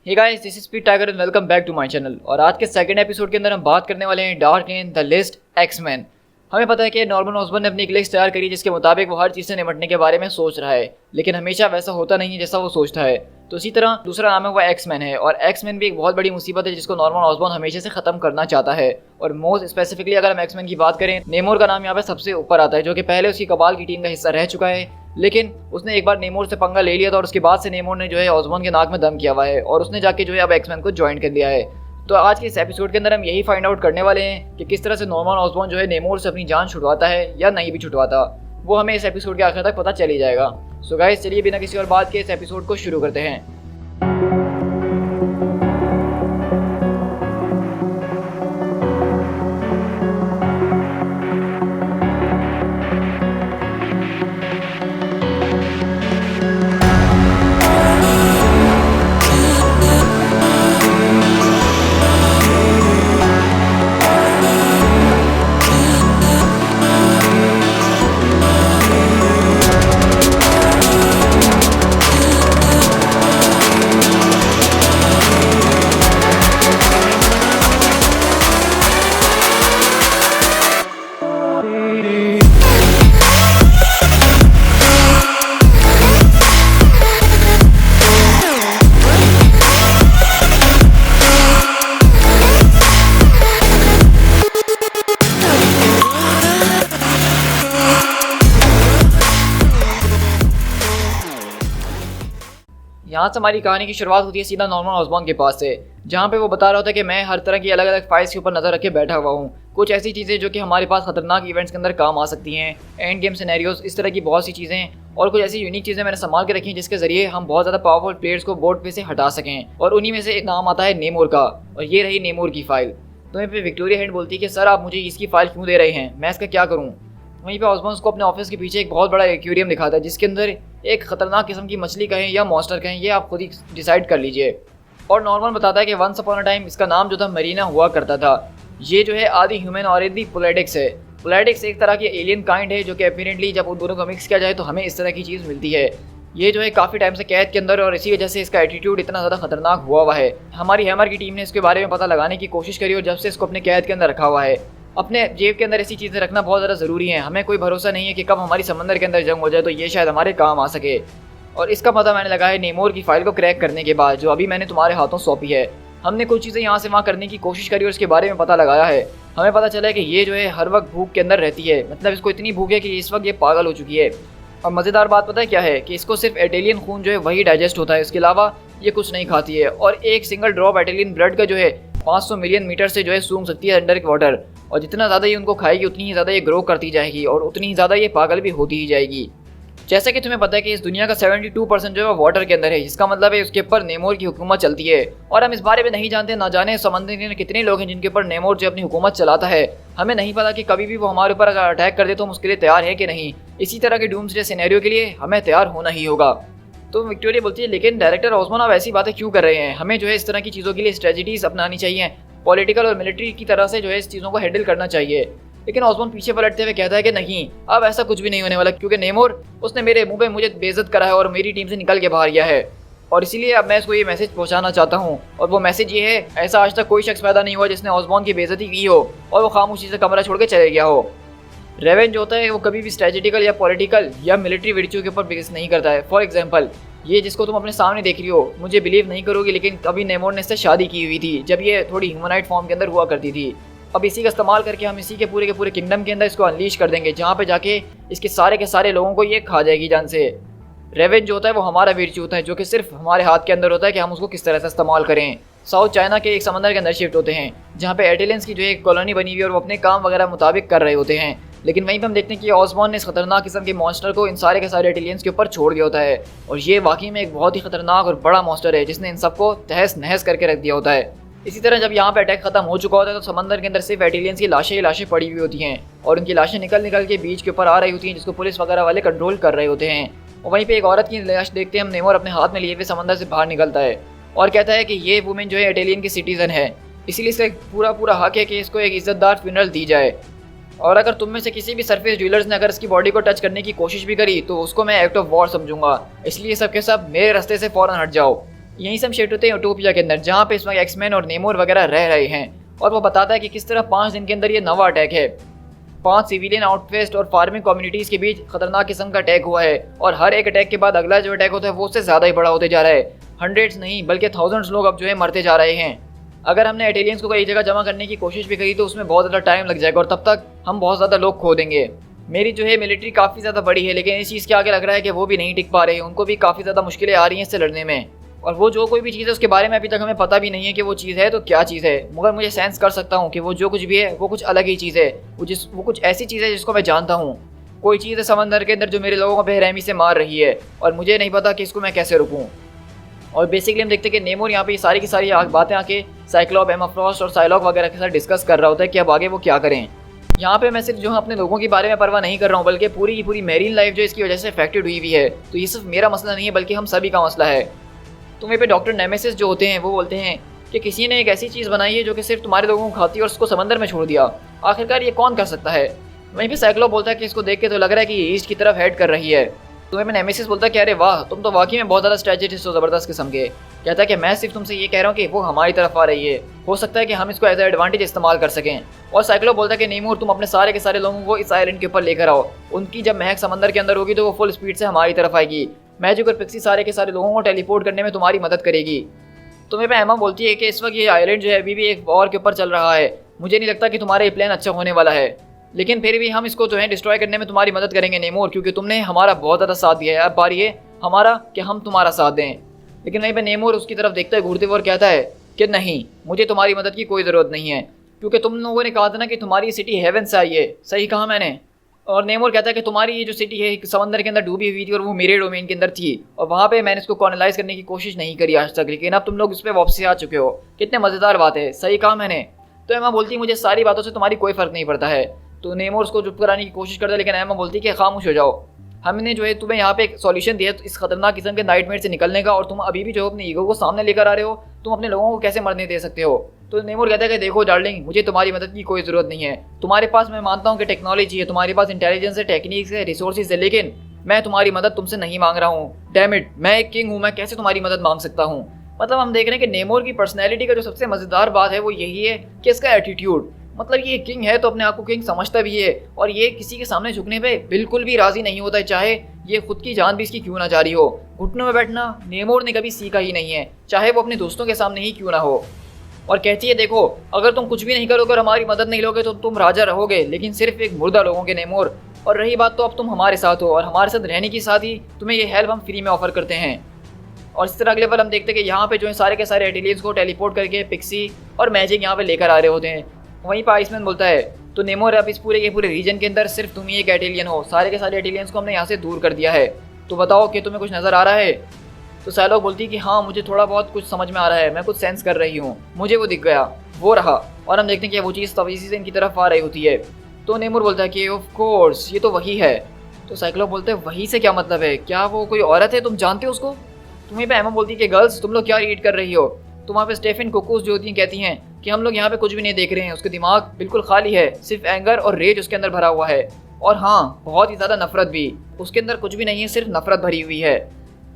Hey guys, this is Speed Tiger and welcome back to my channel. और आज के second episode के अंदर हम बात करने वाले हैं dark night the list X Men. हमें पता है कि नॉर्मन ऑसबॉर्न ने अपनी एक लिस्ट तैयार करी जिसके मुताबिक वो हर चीज़ से निपटने के बारे में सोच रहा है, लेकिन हमेशा वैसा होता नहीं है जैसा वो सोचता है। तो इसी तरह दूसरा नाम है वो एक्स-मैन है, और एक्स-मैन भी एक बहुत बड़ी मुसीबत है जिसको नॉर्मन ऑसबॉर्न हमेशा से खत्म करना चाहता है। और मोस्ट स्पेसिफिकली अगर हम एक्स-मैन की बात करें, नेमोर का नाम यहाँ पे सबसे ऊपर आता है, जो कि पहले उसकी कबाल की टीम का हिस्सा रह चुका है, लेकिन उसने एक बार नेमोर से पंगा ले लिया था और उसके बाद से नेमोर ने जो है ऑसबॉर्न के नाक में दम किया हुआ है और उसने जाके जो है अब एक्स-मैन को ज्वाइन कर लिया है। तो आज के इस एपिसोड के अंदर हम यही फाइंड आउट करने वाले हैं कि किस तरह से नॉर्मन ऑसबॉर्न जो है नेमोर से अपनी जान छुड़वाता है या नहीं भी छुड़वाता। वो हमें इस एपिसोड के आखिर तक पता चल ही जाएगा। सो गाइस, चलिए बिना किसी और बात के इस एपिसोड को शुरू करते हैं। यहाँ से हमारी कहानी की शुरुआत होती है सीधा नॉर्मन ऑसबॉर्न के पास से, जहाँ पे वो बता रहा होता है कि मैं हर तरह की अलग अलग फाइल्स के ऊपर नज़र रख के बैठा हुआ हूँ। कुछ ऐसी चीज़ें जो कि हमारे पास खतरनाक इवेंट्स के अंदर काम आ सकती हैं, एंड गेम सिनेरियोज, इस तरह की बहुत सी चीज़ें, और कुछ ऐसी यूनिक चीज़ें मैंने संभाल के रखी हैं जिसके जरिए हम बहुत ज़्यादा पावरफुल प्लेयर्स को बोर्ड पे से हटा सकें। और उन्हीं में से एक नाम आता है नेमोर का, और ये रही नेमोर की फ़ाइल। तो वहीं पर विक्टोरिया हैंड बोलती है कि सर, आप मुझे इसकी फ़ाइल क्यों दे रहे हैं, मैं इसका क्या करूँ। वहीं पे ऑसबॉर्न को अपने ऑफिस के पीछे एक बहुत बड़ा एक्वेरियम दिखाता है जिसके अंदर एक खतरनाक किस्म की मछली कहें या मॉन्स्टर कहें, ये आप खुद ही डिसाइड कर लीजिए। और नॉर्मन बताता है कि वंस अपॉन अ टाइम इसका नाम जो था मरीना हुआ करता था। ये जो है आदि ह्यूमन और आदि पोलेटिक्स है। पोलेटिक्स एक तरह की एलियन काइंड है जो कि अपीरेंटली जब उन दोनों को मिक्स किया जाए तो हमें इस तरह की चीज़ मिलती है। ये जो है काफ़ी टाइम से कैद के अंदर, और इसी वजह से इसका एटीट्यूड इतना ज़्यादा खतरनाक हुआ है। हमारी हैमर की टीम ने इसके बारे में पता लगाने की कोशिश करी और जब से इसको अपने कैद के अंदर रखा हुआ है। अपने जेब के अंदर ऐसी चीज़ें रखना बहुत ज़्यादा ज़रूरी है। हमें कोई भरोसा नहीं है कि कब हमारी समंदर के अंदर जंग हो जाए तो ये शायद हमारे काम आ सके। और इसका पता मैंने लगा है नेमोर की फाइल को क्रैक करने के बाद, जो अभी मैंने तुम्हारे हाथों सौंपी है। हमने कुछ चीज़ें यहाँ से वहाँ करने की कोशिश करी और इसके बारे में पता लगाया है। हमें पता चला है कि ये जो है हर वक्त भूख के अंदर रहती है, मतलब इसको इतनी भूख है कि इस वक्त ये पागल हो चुकी है। और मज़ेदार बात पता है क्या है कि इसको सिर्फ एटेलियन खून जो है वही डाइजेस्ट होता है, इसके अलावा ये कुछ नहीं खाती है। और एक सिंगल ड्रॉप एटेलियन ब्लड का जो है 500 मिलियन मीटर से जो है सूंघ सकती है अंडर वाटर। और जितना ज़्यादा ये उनको खाएगी उतनी ही ज़्यादा ये ग्रो करती जाएगी और उतनी ही ज़्यादा ये पागल भी होती ही जाएगी। जैसा कि तुम्हें पता है कि इस दुनिया का 72% जो है वो वाटर के अंदर है, जिसका मतलब है उसके ऊपर नेमोर की हुकूमत चलती है। और हम इस बारे में नहीं जानते, ना जाने समंदर में कितने लोग हैं जिनके ऊपर नेमोर जो अपनी हुकूमत चलाता है। हमें नहीं पता कि कभी भी वो हमारे ऊपर अगर अटैक कर दे तो हम उसके लिए तैयार है कि नहीं। इसी तरह के डूम्सडे सिनेरियो के लिए हमें तैयार होना ही होगा। तो विक्टोरिया बोलती है, लेकिन डायरेक्टर ऑसबॉर्न आप ऐसी बातें क्यों कर रहे हैं, हमें जो है इस तरह की चीज़ों के लिए स्ट्रेटजीज अपनानी चाहिए, पॉलिटिकल और मिलिट्री की तरह से जो है इस चीज़ों को हैंडल करना चाहिए। लेकिन ऑसबॉर्न पीछे पलटते हुए कहता है कि नहीं, अब ऐसा कुछ भी नहीं होने वाला, क्योंकि नेमोर उसने मेरे मुंह पे मुझे बेइज्जत करा है और मेरी टीम से निकल के बाहर गया है। और इसीलिए अब मैं इसको ये मैसेज पहुंचाना चाहता हूँ। और वो मैसेज ये है, ऐसा आज तक कोई शख्स पैदा नहीं हुआ जिसने ऑसबॉर्न की बेइज्जती की हो और वो खामोशी से कमरा छोड़ के चले गया हो। रेवेंज होता है वो कभी भी स्ट्रेटेजिकल या पॉलिटिकल या मिलिट्री वर्च्यू के ऊपर बेस नहीं करता है। फॉर एग्जाम्पल, ये जिसको तुम अपने सामने देख रही हो, मुझे बिलीव नहीं करोगी लेकिन कभी नेमोर ने इससे शादी की हुई थी जब ये थोड़ी ह्यूमनाइट फॉर्म के अंदर हुआ करती थी। अब इसी का इस्तेमाल करके हम इसी के पूरे किंगडम के अंदर इसको अनलीश कर देंगे, जहाँ पे जाके इसके सारे के सारे लोगों को ये खा जाएगी जान से। रेवेंज होता है वो हमारा वर्च्यू होता है जो कि सिर्फ हमारे हाथ के अंदर होता है कि हम उसको किस तरह से इस्तेमाल करें। साउथ चाइना के एक समंदर के अंदर शिफ्ट होते हैं जहाँ पे एटेलियंस की जो एक कॉलोनी बनी हुई है और वो अपने काम वगैरह मुताबिक कर रहे होते हैं। लेकिन वहीं पर हम देखते हैं कि ऑसबॉर्न ने इस खतरनाक किस्म के मॉन्स्टर को इन सारे के सारे एटेलियंस के ऊपर छोड़ दिया होता है। और ये वाकई में एक बहुत ही खतरनाक और बड़ा मॉन्स्टर है जिसने इन सबको तहस नहस करके रख दिया होता है। इसी तरह जब यहाँ पे अटैक खत्म हो चुका होता है तो समंदर के अंदर सिर्फ एटेलियंस की लाशें ही लाशें पड़ी हुई होती हैं और उनकी लाशें निकल के बीच के ऊपर आ रही होती हैं, जिसको पुलिस वगैरह वाले कंट्रोल कर रहे होते हैं। और वहीं पे एक औरत की लाश देखते हैं हम, नेमोर अपने हाथ में लिए हुए समंदर से बाहर निकलता है और कहता है कि ये वुमेन जो है एटेलियन की सिटीजन है, इसीलिए इसका पूरा हक है कि इसको एक इज्जतदार फ्यूनरल दी जाए। और अगर तुम में से किसी भी सरफेस ज्वेलर्स ने अगर इसकी बॉडी को टच करने की कोशिश भी करी तो उसको मैं एक्ट ऑफ वॉर समझूंगा, इसलिए सब के सब मेरे रास्ते से फ़ौरन हट जाओ। यहीं से हम शिफ्ट होते हैं यूटोपिया के अंदर, जहाँ पे इस वक्त एक्समैन और नेमोर वगैरह रह रहे हैं। और वो बताता है कि किस तरह 5 दिन के अंदर ये नवा अटैक है। 5 सिविलियन आउटपोस्ट और फार्मिंग कम्युनिटीज़ के बीच खतरनाक किस्म का अटैक हुआ है, और हर एक अटैक के बाद अगला जो अटैक होता है वो उससे ज़्यादा ही बड़ा होते जा रहा है। हंड्रेड्स नहीं बल्कि थाउजेंड्स लोग अब जो है मरते जा रहे हैं। अगर हमने एटेलियंस को कई जगह जमा करने की कोशिश भी करी तो उसमें बहुत ज़्यादा टाइम लग जाएगा, और तब तक हम बहुत ज़्यादा लोग खो देंगे। मेरी जो है मिलिट्री काफ़ी ज़्यादा बड़ी है, लेकिन इस चीज़ के आगे लग रहा है कि वो भी नहीं टिक पा रहे हैं, उनको भी काफ़ी ज़्यादा मुश्किलें आ रही हैं इससे लड़ने में। और वो जो कोई भी चीज़ है उसके बारे में अभी तक हमें पता भी नहीं है कि वो चीज़ है तो क्या चीज़ है, मगर मुझे सेंस कर सकता हूँ कि वो जो कुछ भी है वो कुछ अलग ही चीज़ है। वो कुछ ऐसी चीज़ है जिसको मैं जानता हूँ। कोई चीज़ है समंदर के अंदर जो मेरे लोगों को बेरहमी से मार रही है, और मुझे नहीं पता कि इसको मैं कैसे रुकूँ। और बेसिकली हम देखते हैं कि नेमोर यहाँ पे सारी की सारी बातें आके साइक्लॉप, एमा फ्रॉस्ट और साइलॉक वगैरह के साथ डिस्कस कर रहा होता है कि अब आगे वो क्या करें। यहाँ पे मैं सिर्फ जो है अपने लोगों के बारे में परवाह नहीं कर रहा हूँ, बल्कि पूरी की पूरी मेरीन लाइफ जो इसकी वजह से अफेक्टेड हुई हुई है। तो ये सिर्फ मेरा मसला नहीं है बल्कि हम सभी का मसला है। तो वहीं पे डॉक्टर नेमेसिस जो होते हैं वो बोलते हैं कि किसी ने एक ऐसी चीज़ बनाई है जो कि सिर्फ तुम्हारे लोगों को खाती है और उसको समंदर में छोड़ दिया। आखिरकार ये कौन कर सकता है? वहीं पे साइक्लॉप बोलता है कि इसको देख के तो लग रहा है कि ये ईस्ट की तरफ हेड कर रही है। तो वहीं पे नेमेसिस बोलता है कि अरे वाह, तुम तो वाकई में बहुत ज़्यादा स्ट्रेटेजिस्ट हो, ज़बरदस्त किस्म के। कहता है कि मैं सिर्फ तुमसे ये कह रहा हूँ कि वो हमारी तरफ आ रही है, हो सकता है कि हम इसको एज ए एडवांटेज इस्तेमाल कर सकें। और साइक्लॉप बोलता है कि नेमोर, तुम अपने सारे के सारे लोगों को इस आइलैंड के ऊपर लेकर आओ। उनकी जब महक समंदर के अंदर होगी तो वो फुल स्पीड से हमारी तरफ आएगी। मैजिक और पिक्सी सारे के सारे लोगों को टेलीपोर्ट करने में तुम्हारी मदद करेगी। तो वहीं पे एमा बोलती है कि इस वक्त ये आइलैंड जो है अभी भी एक वॉर के ऊपर चल रहा है, मुझे नहीं लगता कि तुम्हारा ये प्लान अच्छा होने वाला है, लेकिन फिर भी हम इसको जो है डिस्ट्रॉय करने में तुम्हारी मदद करेंगे नेमोर, क्योंकि तुमने हमारा बहुत ज़्यादा साथ दिया है। अब बारी है हमारा कि हम तुम्हारा साथ दें। लेकिन वहीं पे नेमोर उसकी तरफ देखता है घूरते हुए और कहता है कि नहीं, मुझे तुम्हारी मदद की कोई ज़रूरत नहीं है, क्योंकि तुम लोगों ने कहा था ना कि तुम्हारी सिटी हेवन से आई है। सही कहा मैंने? और नेमोर कहता है कि तुम्हारी ये जो सिटी है समंदर के अंदर डूबी हुई थी और वो मेरे डोमेन के अंदर थी, और वहाँ पे मैंने इसको कॉलोनाइज करने की कोशिश नहीं करी आज तक, लेकिन अब तुम लोग इस पर वापसी आ चुके हो। कितने मज़ेदार बात है, सही कहा मैंने? तो एमा बोलती मुझे सारी बातों से तुम्हारी कोई फ़र्क नहीं पड़ता है। तो नेमोर उसको चुप कराने की कोशिश करता है, लेकिन एमा बोलती कि खामोश हो जाओ, हमने जो है तुम्हें यहाँ पे एक सॉल्यूशन दिया इस खतरनाक किस्म के नाइटमेयर से निकलने का, और तुम अभी भी जो अपने ईगो को सामने लेकर आ रहे हो, तुम अपने लोगों को कैसे मरने दे सकते हो? तो नेमोर कहता है कि देखो डार्लिंग, मुझे तुम्हारी मदद की कोई ज़रूरत नहीं है। तुम्हारे पास, मैं मानता हूँ कि टेक्नोलॉजी है, तुम्हारे पास इंटेलिजेंस है, टेक्निक्स है, रिसोर्सेज है, लेकिन मैं तुम्हारी मदद तुमसे नहीं मांग रहा हूँ। डैम इट, मैं एक किंग हूँ, मैं कैसे तुम्हारी मदद मांग सकता हूँ? मतलब हम देख रहे हैं कि नेमोर की पर्सनैलिटी का जो सबसे मज़ेदार बात है वो यही है कि इसका एटीट्यूड। मतलब ये किंग है तो अपने आप को किंग समझता भी है, और ये किसी के सामने झुकने पे बिल्कुल भी राज़ी नहीं होता है, चाहे ये खुद की जान भी इसकी क्यों ना जा रही हो। घुटनों में बैठना नेमोर ने कभी सीखा ही नहीं है, चाहे वो अपने दोस्तों के सामने ही क्यों ना हो। और कहती है देखो, अगर तुम कुछ भी नहीं करोगे और हमारी मदद नहीं लोगे तो तुम राजा रहोगे, लेकिन सिर्फ एक मुर्दा लोगों के नेमोर। और रही बात, तो अब तुम हमारे साथ हो, और हमारे साथ रहने के साथ ही तुम्हें ये हेल्प हम फ्री में ऑफर करते हैं। और इस तरह अगले पल हम देखते हैं कि यहाँ पे जो है सारे के सारे एटेलियंस को टेलीपोर्ट करके पिक्सी और मैजिक यहाँ पे लेकर आ रहे होते हैं। वहीं पर आइसमैन बोलता है तो नेमोर, अब इस पूरे के पूरे रीजन के अंदर सिर्फ तुम ही एक एटेलियन हो, सारे के सारे एटेलियंस को हमने यहाँ से दूर कर दिया है, तो बताओ कि तुम्हें कुछ नज़र आ रहा है? तो साइलॉक बोलती है कि हाँ, मुझे थोड़ा बहुत कुछ समझ में आ रहा है, मैं कुछ सेंस कर रही हूँ, मुझे वो दिख गया, वो रहा। और हम देखते हैं कि वो चीज़ तवीज़ी से इनकी तरफ आ रही होती है। तो नेमोर बोलता है कि ऑफ कोर्स ये तो वही है। तो साइक्लॉप बोलते हैं वही से क्या मतलब है, क्या वो कोई औरत है, तुम जानते हो उसको? तुम्हें पे एमा बोलती है कि गर्ल्स तुम लोग क्या रीड कर रही हो? तो वहाँ पे स्टेफन कोकोस जो होती हैं कहती हैं कि हम लोग यहाँ पे कुछ भी नहीं देख रहे हैं, उसके दिमाग बिल्कुल खाली है, सिर्फ एंगर और रेज उसके अंदर भरा हुआ है, और हाँ बहुत ही ज़्यादा नफरत भी, उसके अंदर कुछ भी नहीं है, सिर्फ नफरत भरी हुई है।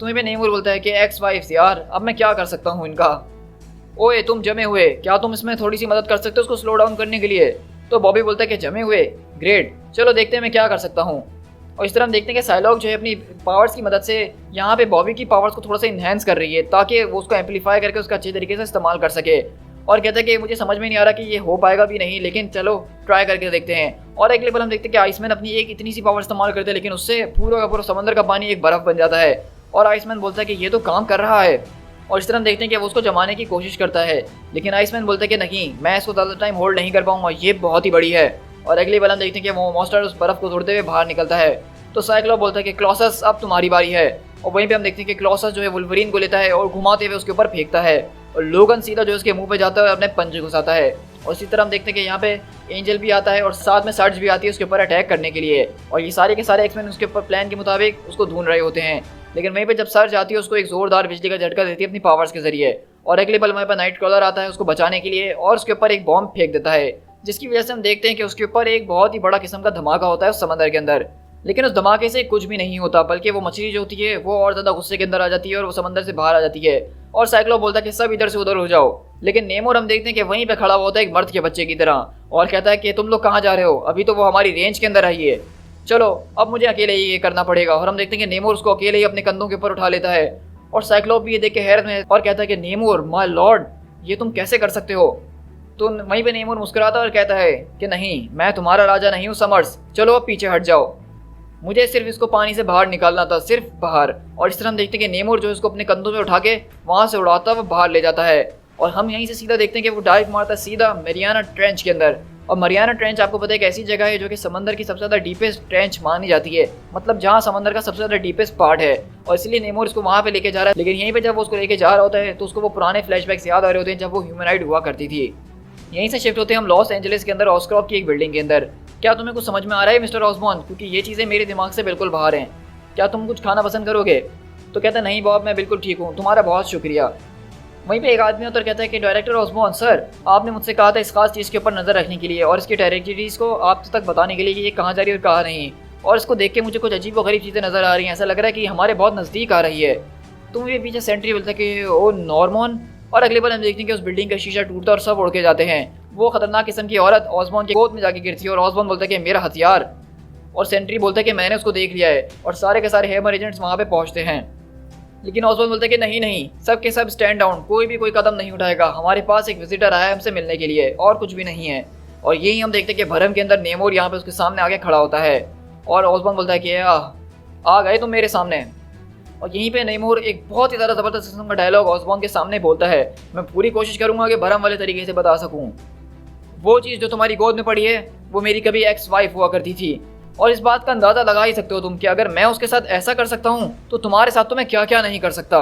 तुम्हें पे नेमोर बोलता है कि एक्स वाइफ्स यार, अब मैं क्या कर सकता हूँ इनका? ओए तुम जमे हुए, क्या तुम इसमें थोड़ी सी मदद कर सकते हो उसको स्लो डाउन करने के लिए? तो बॉबी बोलता है कि जमे हुए, ग्रेट, चलो देखते हैं मैं क्या कर सकता हूँ। और इस तरह हम देखते हैं कि साइलॉक जो है अपनी पावर्स की मदद से यहाँ पे बॉबी की पावर्स को थोड़ा सा इन्हेंस कर रही है, ताकि वो उसको एम्पलीफाई करके उसका अच्छे तरीके से इस्तेमाल कर सके। और कहते हैं कि मुझे समझ में नहीं आ रहा कि ये हो पाएगा भी नहीं, लेकिन चलो ट्राई करके देखते हैं। और अगले पल हम देखते हैं कि आइसमैन अपनी एक इतनी सी पावर इस्तेमाल करते हैं, लेकिन उससे पूरा का पूरा समंदर का पानी एक बर्फ़ बन जाता है। और आइसमैन बोलता है कि ये तो काम कर रहा है। और इस तरह हम देखते हैं कि वो उसको जमाने की कोशिश करता है, लेकिन आइसमैन बोलता है कि नहीं, मैं इसको ज़्यादा टाइम होल्ड नहीं कर पाऊंगा, ये बहुत ही बड़ी है। और अगली पल हम देखते हैं कि वो मॉन्स्टर उस बर्फ़ को तोड़ते हुए बाहर निकलता है। तो साइक्लॉप बोलता है कि क्लॉसस अब तुम्हारी बारी है। और वहीं पे हम देखते हैं कि क्लॉसस जो है वुल्वरीन को लेता है और घुमाते हुए उसके ऊपर फेंकता है, और लोगन सीधा जो उसके मुंह पे जाता है अपने पंजे घुसाता है। और इसी तरह हम देखते हैं कि यहाँ पे एंजल भी आता है और साथ में सर्ज भी आती है उसके ऊपर अटैक करने के लिए। और ये सारे के सारे एक्समैन उसके ऊपर प्लान के मुताबिक उसको ढूंढ रहे होते हैं, लेकिन वहीं पे जब सर्ज आती है उसको एक जोरदार बिजली का झटका देती है अपनी पावर्स के जरिए। और अगले पल वहीं पर नाइट क्रॉलर आता है उसको बचाने के लिए और उसके ऊपर एक बॉम्ब फेंक देता है, जिसकी वजह से हम देखते हैं कि उसके ऊपर एक बहुत ही बड़ा किस्म का धमाका होता है उस समंदर के अंदर। लेकिन उस धमाके से कुछ भी नहीं होता, बल्कि वो मछली जो होती है वो और ज़्यादा गुस्से के अंदर आ जाती है और वो समंदर से बाहर आ जाती है और साइक्लोप बोलता है कि सब इधर से उधर हो जाओ। लेकिन नेमोर हम देखते हैं कि वहीं पे खड़ा हुआ होता है एक मर्द के बच्चे की तरह और कहता है कि तुम लोग कहाँ जा रहे हो, अभी तो वो हमारी रेंज के अंदर आई है, चलो अब मुझे अकेले ही ये करना पड़ेगा। और हम देखते हैं कि नेमोर उसको अकेले ही अपने कंधों के ऊपर उठा लेता है और साइक्लोप भी ये देख के हैरत में और कहता है कि नेमोर माय लॉर्ड, ये तुम कैसे कर सकते हो। तो वहीं पे नेमोर मुस्कुराता और कहता है कि नहीं, मैं तुम्हारा राजा नहीं हूँ समर्स, चलो अब पीछे हट जाओ, मुझे सिर्फ इसको पानी से बाहर निकालना था, सिर्फ बाहर। और इस तरह हम देखते हैं कि नेमोर जो इसको अपने कंधों में उठा के वहाँ से उड़ाता वो बाहर ले जाता है और हम यहीं से सीधा देखते हैं कि वो डाइव मारता है सीधा मरियाना ट्रेंच के अंदर। और मरियाना ट्रेंच आपको पता है एक ऐसी जगह है जो कि समंदर की सबसे ज़्यादा डीपेस्ट ट्रेंच मानी जाती है, मतलब जहाँ समंदर का सबसे ज़्यादा डीपेस्ट पार्ट है, और इसलिए नेमोर इसको वहाँ पे लेके जा रहा है। लेकिन यहीं पे जब वो उसको लेके जा रहा होता है तो उसको वो पुराने फ्लैशबैक्स याद आ रहे होते हैं जब वो ह्यूमनाइड हुआ करती थी। यहीं से शिफ्ट होते हैं हम लॉस एंजलिस के अंदर ऑस्क्रॉप की एक बिल्डिंग के अंदर। क्या तुम्हें कुछ समझ में आ रहा है मिस्टर ऑसबॉर्न, क्योंकि ये चीज़ें मेरे दिमाग से बिल्कुल बाहर हैं, क्या तुम कुछ खाना पसंद करोगे। तो कहता है नहीं बॉब, मैं बिल्कुल ठीक हूँ, तुम्हारा बहुत शुक्रिया। वहीं पे एक आदमी उतर कहता है कि डायरेक्टर ऑसबॉर्न सर, आपने मुझसे कहा था इस खास चीज़ के ऊपर नज़र रखने के लिए और इसकी टेरिटरीज को आप तक बताने के लिए कि ये कहाँ जा रही है और कहाँ नहीं, और इसको देख के मुझे कुछ अजीब व गरीब चीज़ें नज़र आ रही हैं, ऐसा लग रहा है कि हमारे बहुत नज़दीक आ रही है। तो मुझे पीछे सेंट्री बोलता है कि ओ नॉर्मन, और अगले बार हम देखते हैं कि उस बिल्डिंग का शीशा टूटता और सब उड़ के जाते हैं। वो खतरनाक किस्म की औरत ऑसबॉर्न के गोद में जाके गिरती है और ऑसबॉर्न बोलता है कि मेरा हथियार, और सेंट्री बोलता है कि मैंने उसको देख लिया है, और सारे के सारे हेमर एजेंट्स वहाँ पे पहुँचते हैं। लेकिन ऑसबॉर्न बोलता है कि नहीं नहीं, सब के सब स्टैंड डाउन, कोई भी कोई कदम नहीं उठाएगा, हमारे पास एक विजिटर आया है हमसे मिलने के लिए और कुछ भी नहीं है। और यही हम देखते हैं कि भरम के अंदर नेमोर यहाँ पे उसके सामने आके खड़ा होता है और ऑसबॉर्न बोलता है कि आ गए तुम मेरे सामने। और यहीं पे नेमोर एक बहुत ही ज़्यादा ज़बरदस्त किस्म का डायलॉग ऑसबॉर्न के सामने बोलता है, मैं पूरी कोशिश करूँगा कि भरम वाले तरीके से बता सकूँ, वो चीज़ जो तुम्हारी गोद में पड़ी है वो मेरी कभी एक्स वाइफ हुआ करती थी, और इस बात का अंदाज़ा लगा ही सकते हो तुम कि अगर मैं उसके साथ ऐसा कर सकता हूँ तो तुम्हारे साथ तो मैं क्या क्या नहीं कर सकता।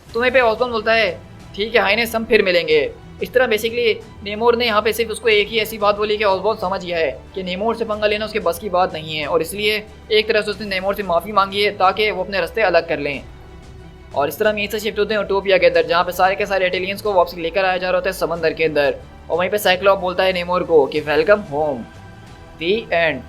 तुम्हें पे ऑसबॉर्न बोलता है ठीक है हाइनेस, हम फिर मिलेंगे। इस तरह बेसिकली नेमोर ने यहाँ पे सिर्फ उसको एक ही ऐसी बात बोली कि ऑसबॉर्न समझ गया है कि नेमोर से पंगा लेना उसके बस की बात नहीं है, और इसलिए एक तरह से उसने नेमोर से माफ़ी मांगी है ताकि वो अपने रास्ते अलग कर लें। और इस तरह हम यहीं से शिफ्ट होते हैं यूटोपिया के अंदर, जहाँ पे सारे के सारे एटेलियंस को वापस लेकर आया जा रहा होता है समंदर के अंदर। और वहीं पे साइक्लोप बोलता है नेमोर को कि welcome home, the and.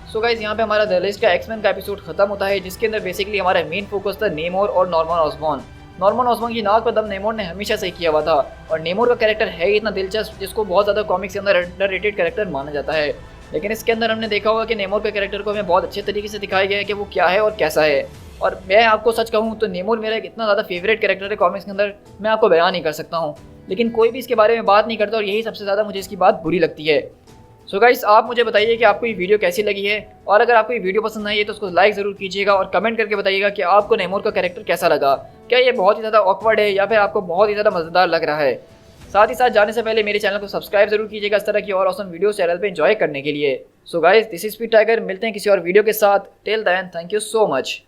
So guys, यहाँ पे हमारा द लिस्ट का एक्समैन का एपिसोड खत्म होता है, जिसके अंदर बेसिकली हमारा मेन फोकस था नेमोर और नॉर्मन ऑसबॉर्न। नॉर्मन ऑसबॉर्न की नाक पर दम नेमोर ने हमेशा से किया हुआ था, और नेमोर का कैरेक्टर है इतना दिलचस्प जिसको बहुत ज़्यादा कॉमिक्स के अंदर अंडररेटेड कैरेक्टर माना जाता है। लेकिन इसके अंदर हमने देखा होगा कि नेमोर के कैरेक्टर को हमें बहुत अच्छे तरीके से दिखाया गया है कि वो क्या है और कैसा है। और मैं आपको सच कहूँ तो नेमोर मेरा एक इतना ज़्यादा फेवरेट कैरेक्टर है कॉमिक्स के अंदर, मैं आपको बयान नहीं कर सकता हूँ, लेकिन कोई भी इसके बारे में बात नहीं करता, और यही सबसे ज़्यादा मुझे इसकी बात बुरी लगती है। सो गाइस, आप मुझे बताइए कि आपको ये वीडियो कैसी लगी है, और अगर आपको ये वीडियो पसंद आई है तो उसको लाइक ज़रूर कीजिएगा और कमेंट करके बताइएगा कि आपको नेमोर का कैरेक्टर कैसा लगा, क्या ये बहुत ही ज़्यादा ऑकवर्ड है या फिर आपको बहुत ही ज़्यादा मज़ेदार लग रहा है। साथ ही साथ जाने से पहले मेरे चैनल को सब्सक्राइब जरूर कीजिएगा इस तरह की और ऑसम वीडियो चैनल पे एंजॉय करने के लिए। So guys, this is Speed Tiger, मिलते हैं किसी और वीडियो के साथ। Till then, thank you so much.